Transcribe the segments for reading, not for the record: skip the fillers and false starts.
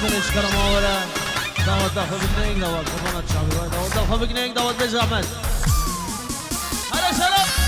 دلش کرم آوره دعوت دفعه بکنه یک دعوت کمانت شامی باید دعوت دفعه بکنه یک دعوت به زحمت هره سلام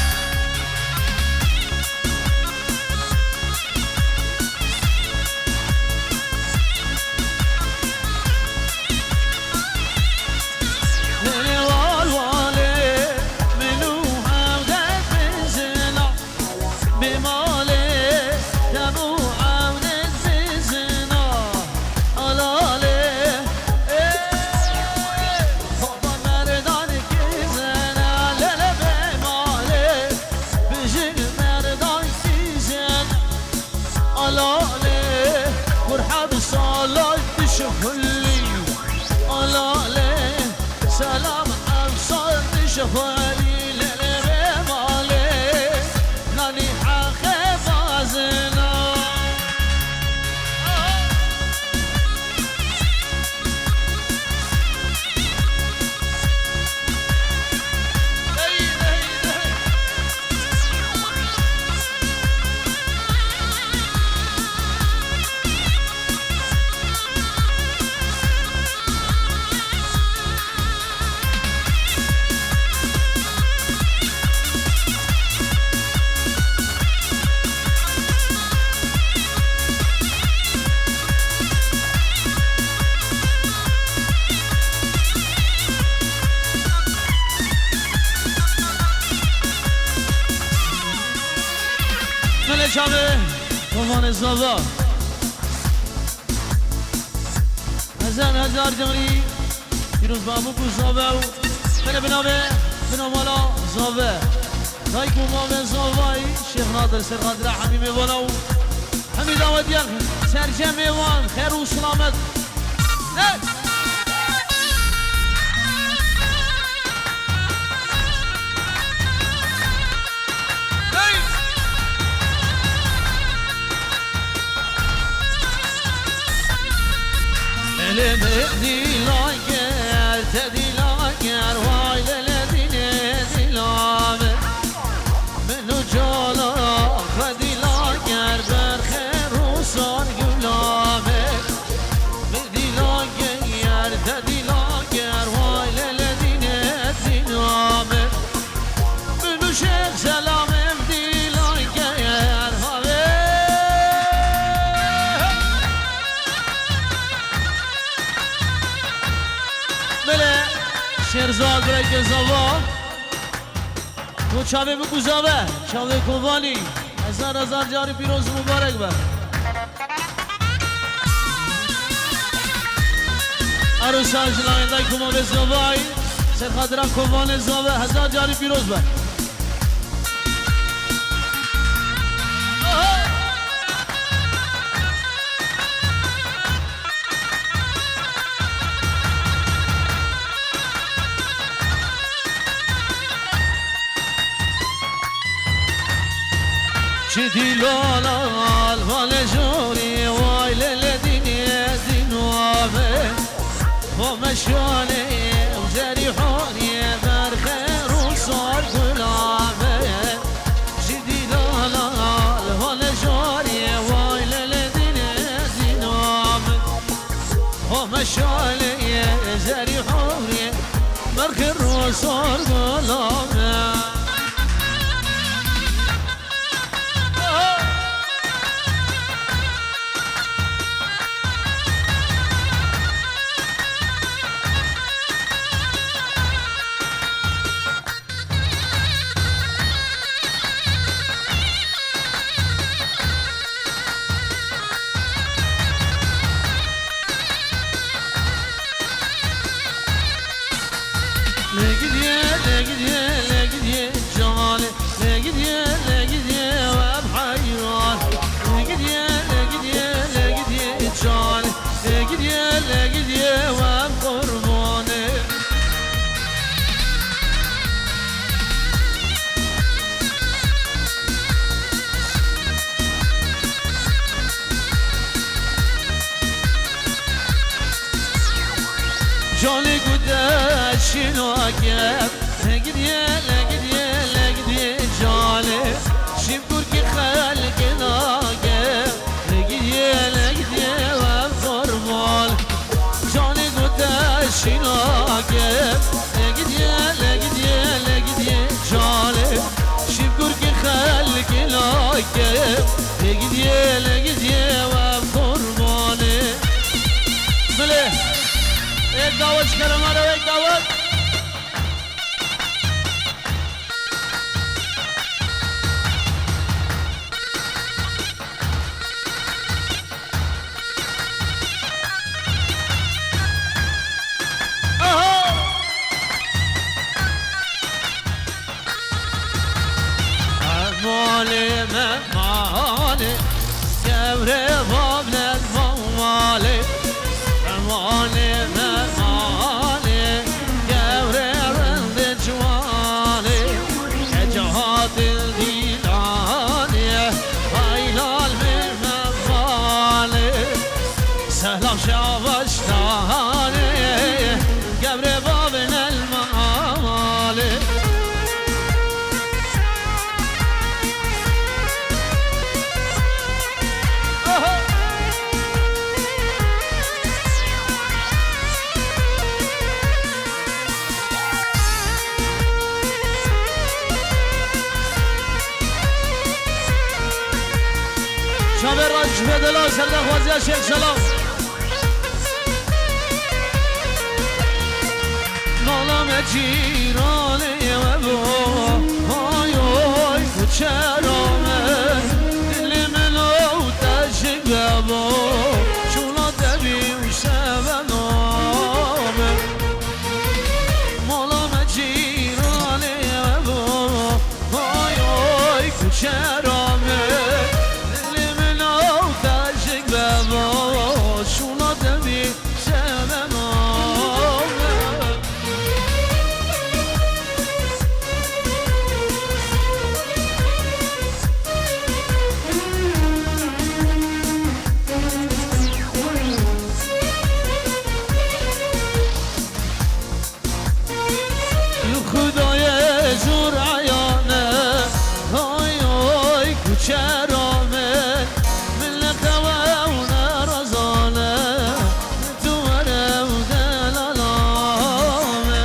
سلام أبصر شفالي للغيب عليه ناني حاخف عزنا شامه کمان زابا هزار جمعی پیروز بابو کو زابه و بنه بنامالا زابه دای کمان زابای شیخ نادر سرقادر حمیمه والا و حمید آودیان سرجم ایوان خیر و سلامت دي لاجر تدي لاجر واي للذين دي لامر منو جالا فدي لاجر برخير وصار قلامر بدي لاجر تدي لاجر واي للذين دي لامر منو شيخ سلام بدي لاجر شیرزاد برای زوا تو چاوه بگو زاوه چاوه کوانی هزار جاری پیروز مبارک بر عروسان جلاینده کما به زوای سر خاطرم کوان زاوه هزار جاری پیروز بر شدي لولال والجوري وايل الذين يزنوابه ومشوني وجريحوني برخير وصار قلابه شدي لولال والجوري وايل الذين يزنوابه ومشوني جريحوني برخير وصار قلابه جاني قد شنو اكيد لقد جاني شبكور كي خلق ناقب لقد وفرمال لگیدیه و قربانه بله یک دعوت کرم آره یک دعوت مالي كبري بابن الموالي مالي مالي كبري رند جوالي جهات الديلاني هايلال من مالي سلام شابشتاني كبري بابن الموالي شب رجب دلا سردخ وزیر شیخ سلام نالم جیرانی و با آی آی کچرامه دل منو تشک با شولا دبی و شبنامه مالم جیرانی و با آی آی کچرامه شولا دبی شبنامه خدای زور عیانه آی آی کوچرامه من قوونه رزانه تو ورم دلالامه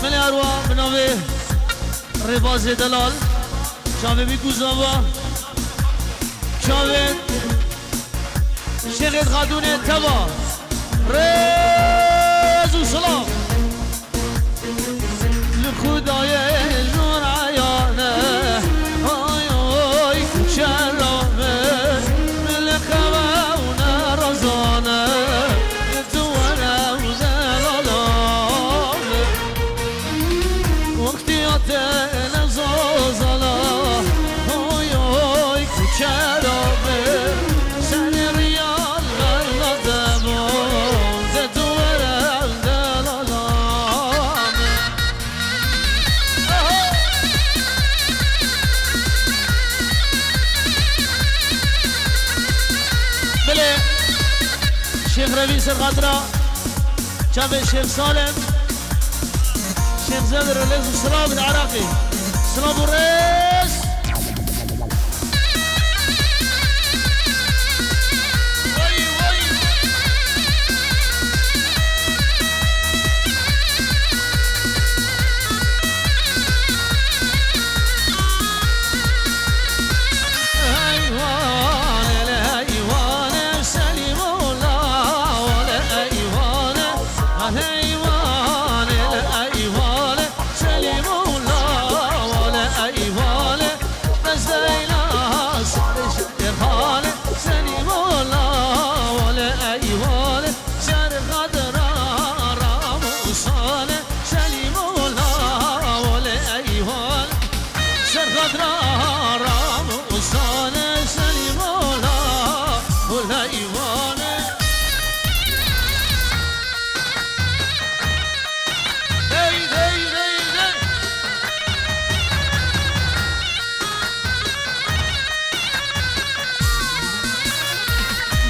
من ارواح بناوی رباز دلال شاوه بی گوزاوا شاوه شیخ خادون تبا رزو سلام خدای نور عیانه آی آی کوچرامه ملکوونه رزانه تو ورم دلالامه وقتی آتل زازالا آی آی کوچرامه سن ریال غلطم تو ورم دلالامه بله شیخ روی سرخاطرة شاب شیخ سالم شیخ زادر الرئيس السلام العراقي سلام الرئيس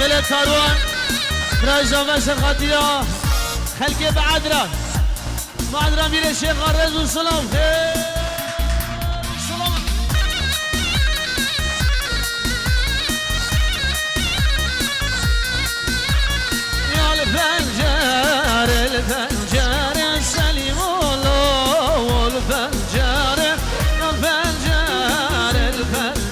ملت هاروان راجع مسر خاطرة خلقي بعدرا بعدرا بير الشيخ غرز والسلام خير سلام يا الفنجار الفنجار سليم الله والفنجار يا الفنجار الفنجار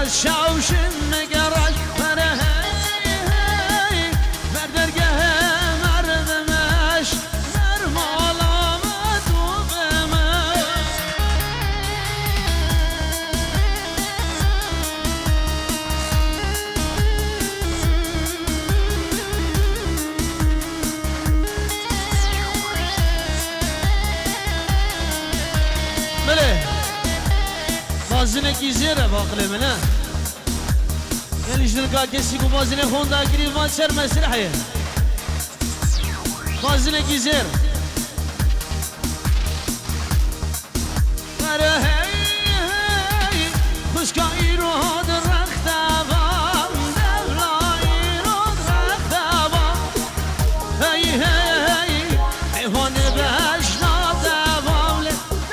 شاوشن نگرای بره هی بردرگه مردمش در مالام دوبمش بله بازنه کی زیره باقله منه یعنیش دلگاه کسی که بازنه خونده گریف ما سر مسرحیه بازنه کی زیر بره هی خوشکایی رو درخته بام دولایی رو درخته بام هی هی حیوان بشناده بام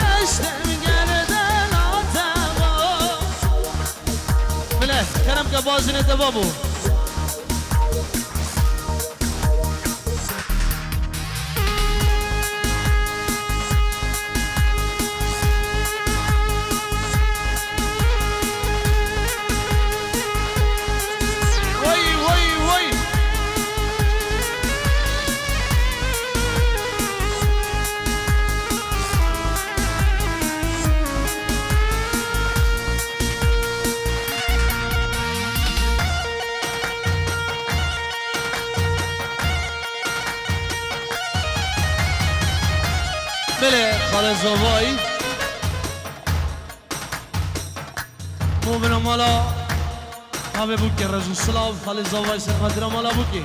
دستم گرده لاته بام بله کرم که بازنه دبابو بله خالد زوایی مومن مالا همه بود که رجل سلام خالد زوایی سر خاطر مالا بود که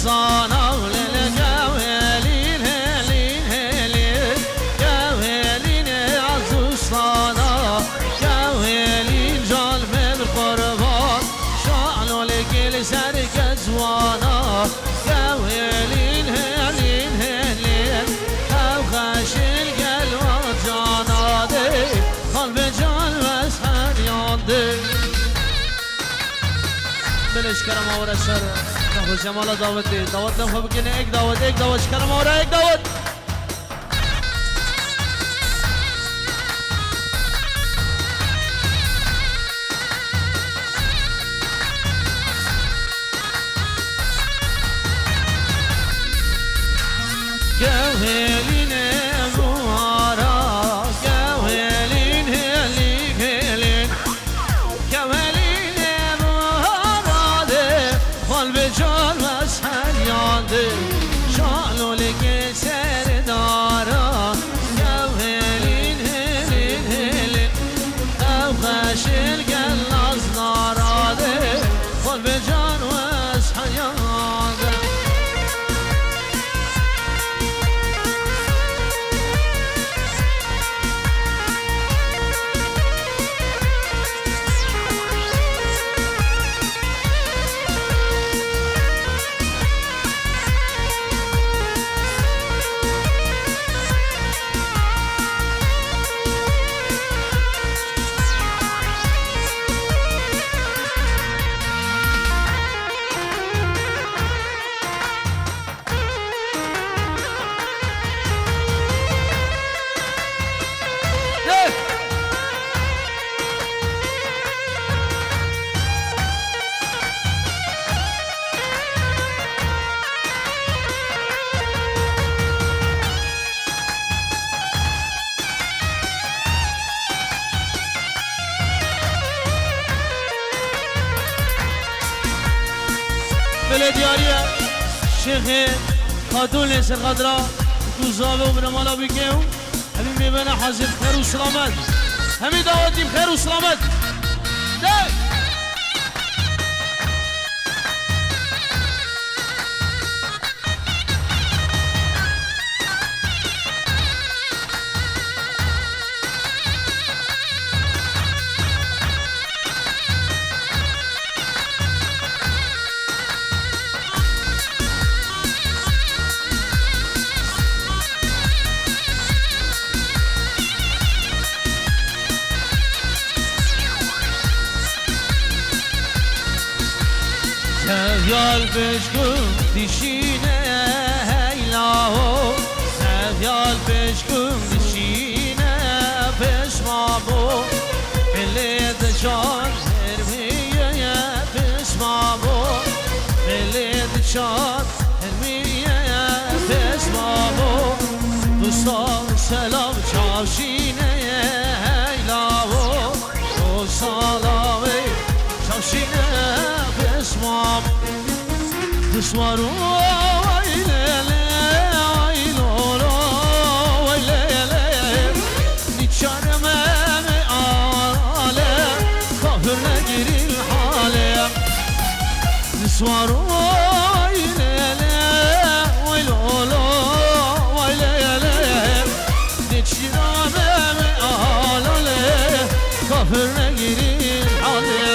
sana lele gavelin helin helin gavelin azu sana gavelin can ben kurban şanol gel serke zwana gavelin helin helin kavgaşil gel va cana de kalbe can ve sen yandı بلش کرم آوره سر نخوش جمالا دعوت نخواه بکنه ایک دعوت کرم آوره ایک دعوت گوهلین روحارا گوهلین هلی گلین گوهلین قلب جان و سریانده شالولی سر دارا گوهلین هلین هلین او خشل گل از ناراده قلب جان و سریانده بلدیاریه شیخ خاتون سر خضرا دوزاوه و برمالا بکیو همین میبنه حاضر خیر و سلامت همین دعوتیم خیر و سلامت ده بشکن دیشینه هیلاو سفیال بشکن دیشینه پشمامو ملت جان هرمیه پشمامو ملت جان هرمیه پشمامو دوستان سلام چاوشینه هیلاو تو سلامه چاوشینه پشمامو دشوارو ویلیلی ویلولو ویلیلی نیچارم آله کافر نگیری حاله دشوارو ویلیلی ویلولو ویلیلی نیچارم آله کافر نگیری حاله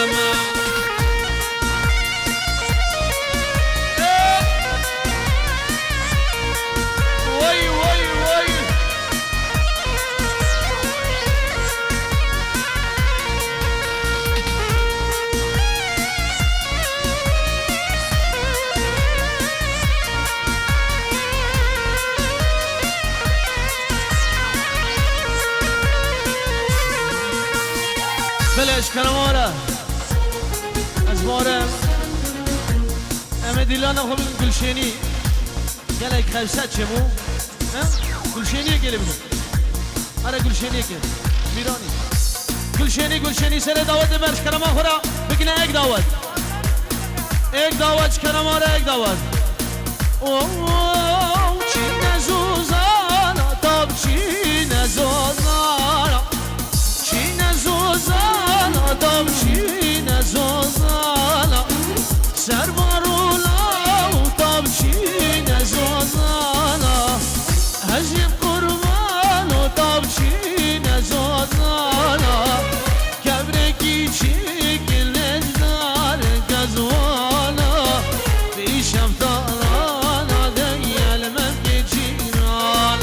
بلش کنماره از مارم امه دیلانه خوب گلشینی گلک خیفصد چمو گلشینیه گلی بگو آره گلشینیه گلی میرانی گلشینی سر دعوت برش کنما خورا بگنه ایک دعوت کنماره ایک دعوت اوه چی نزوزانا تاب چی نزوزانا آدم چی نزازانا سر بارولا آدم چی نزازانا هزیم قربان آدم چی نزازانا کبرکی چی گلج دار گزوانا بیشم تالانا دیل من گجیران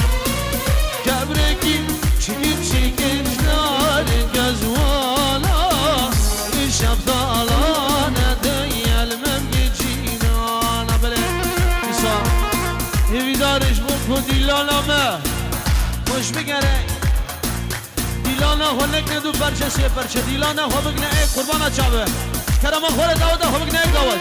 کبرکی چی گلج دار گزوانا شبدالانه دیل من بجینانه بله ایسا هیویدارش بود دیلانامه خوش بگره دیلانه خو نکنه دو پرچه سی پرچه دیلانه خو بگنه ای قربانه چاوه کرما خوره داوده خو بگنه ای داود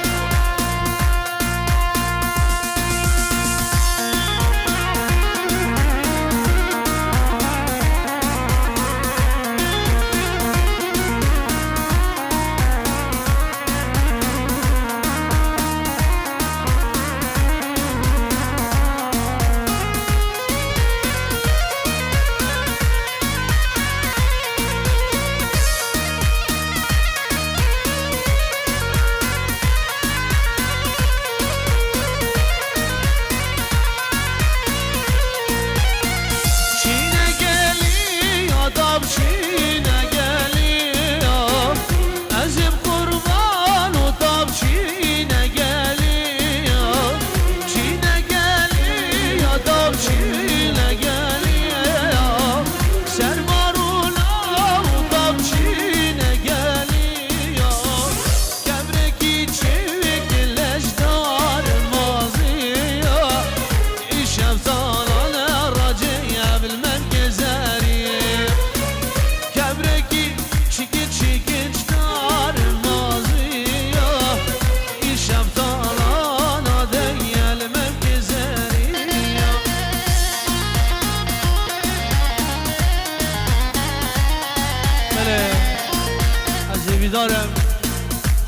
دارم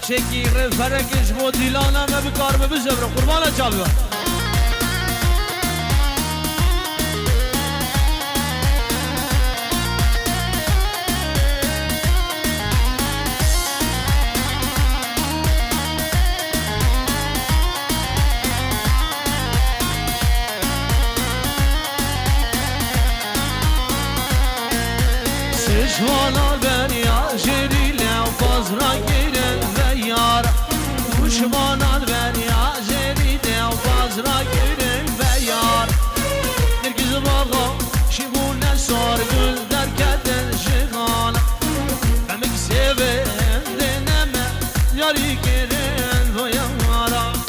چکی فرکش با دیلانم و بکار بزبره قربانه چالوه سشوانا بریا جری فازرا گیرن و یار دشمنان بریا جریده و فازرا گیرن و یار درگز باقا شیبونه سار گل در کدن شغانا بمک سیوه دنمه یاری گیرن و یارا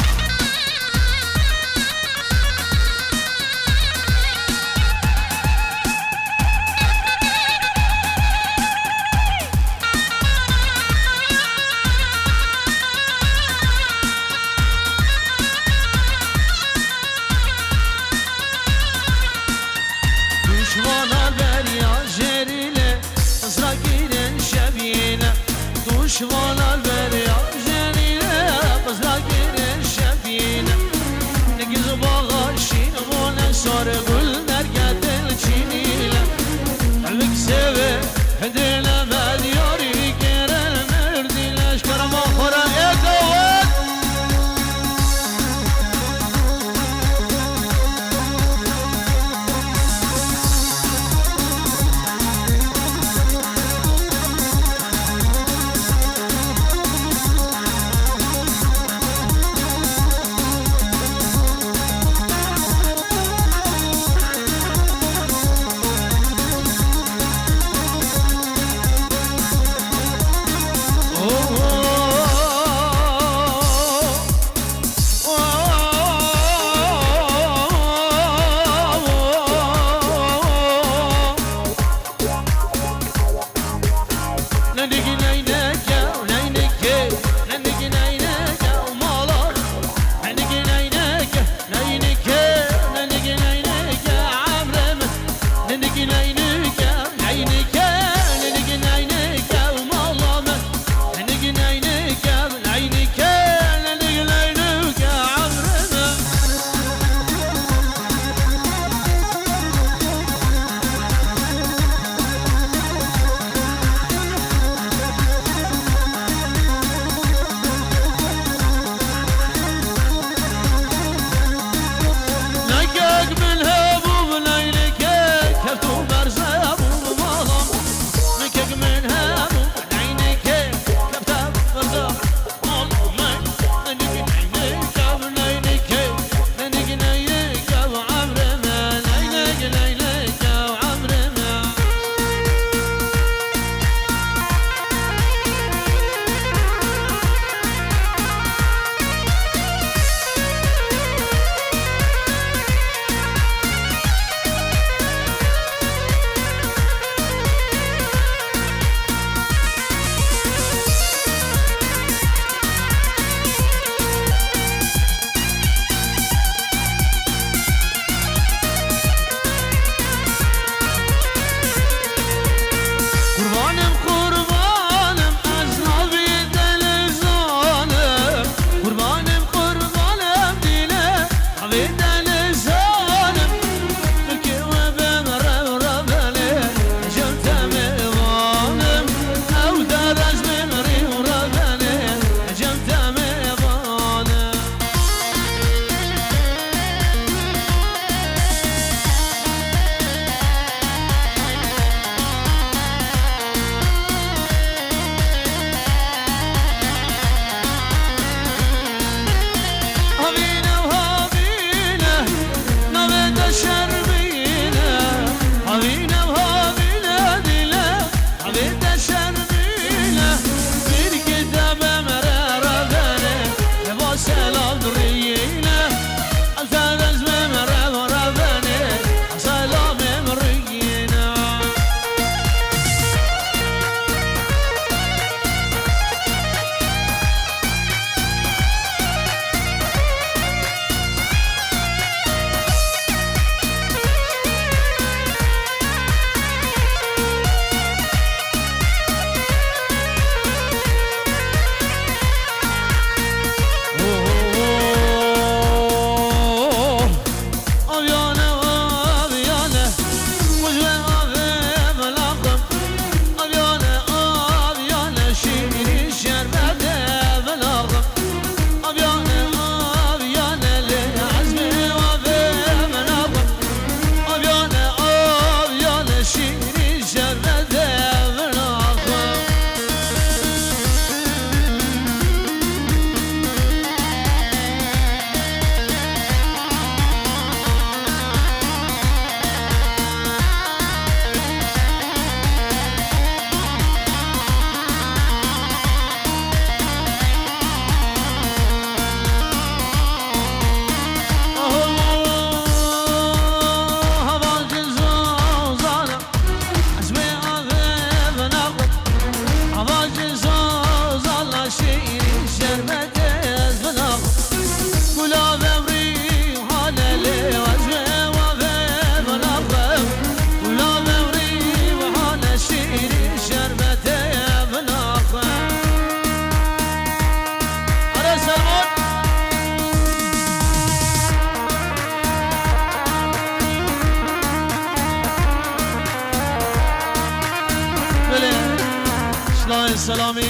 سلامی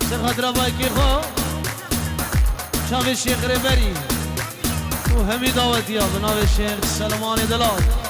سر خاطر باکی خو شاف شیخ ربری و همی دعوتی ها بناو شیخ سلمان دلال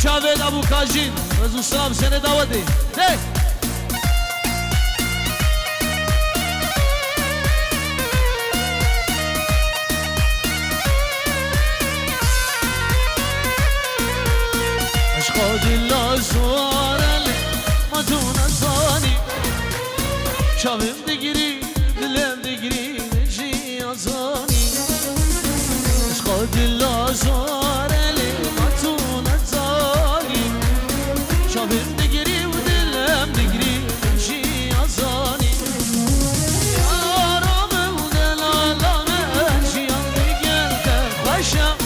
جاوید ابو کاجین رضو صاحب سنه دعوتی دیک عشق دل زوارل ما دون زانی شامم دگیری دلم دگیری نجی ازانی عشق دل زوارل ما دون زانی شامم دگیری و دلم دگیری نجی ازانی یارم و دلالم جیان دیگر خوشم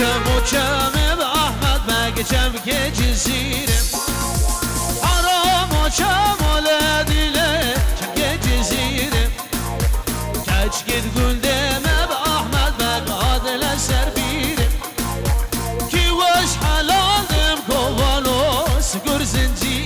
وكم بأحمد بقى كم جزيرة حرام وكم ولادي ليه كم جزيرة كاش قد قدام بأحمد بقى هذا الأسر بيرة كي وش حلال دم كوالو سكر زنجيرة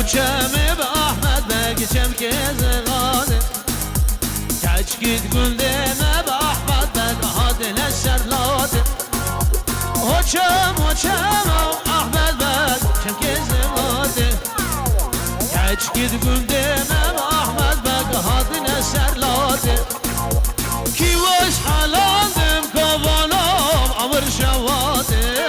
وكم بأحمد بقى كم كيز غادر كاش قد قدام بأحمد بقى هذا الأسر لادر وكم أحمد بقى كم كيز غادر كاش قد قدام بأحمد بقى هذا الأسر لادر كي وش حلال دم كوالو عمر شوادر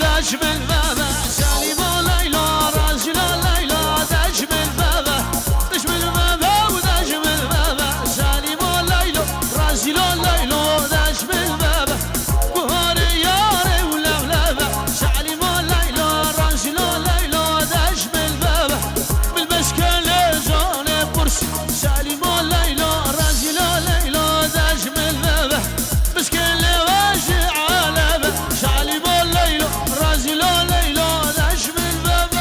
داش من بابا سالم ليلى راجل ليلى داش من بابا داش من بابا وداش من بابا سالم ليلى راجل ليلى داش من بابا بهاري ياري ولا بلابا سالم ليلى راجل ليلى داش من بابا بالمشكل جانب برسي سالم ليلى راجل ليلى داش من بابا مشكل واجع على سالم ليلى راجل ليلى داش من بابا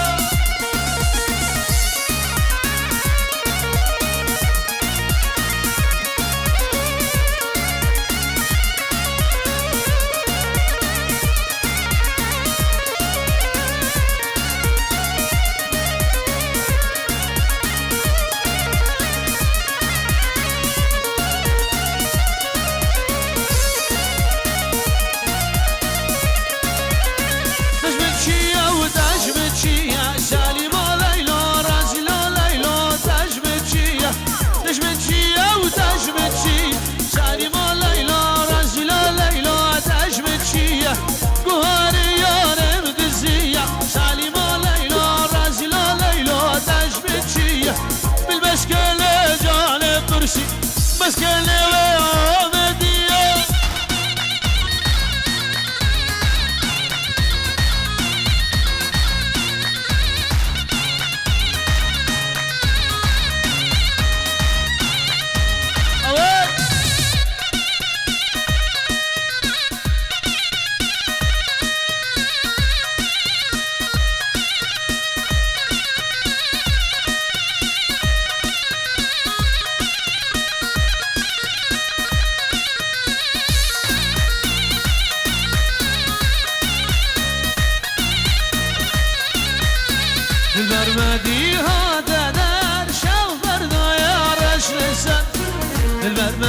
سالم ليلى راجل ليلى داش من شيا داش من شيا وداش من شي سالم ليلى راجل ليلى داش من شيا قهاري يا مدزية سالم ليلى راجل ليلى داش من شيا بالمشكل جانب برسي مسكن ومدية البرمدي هذا دار شوف برضو يا رش لسان البرمدي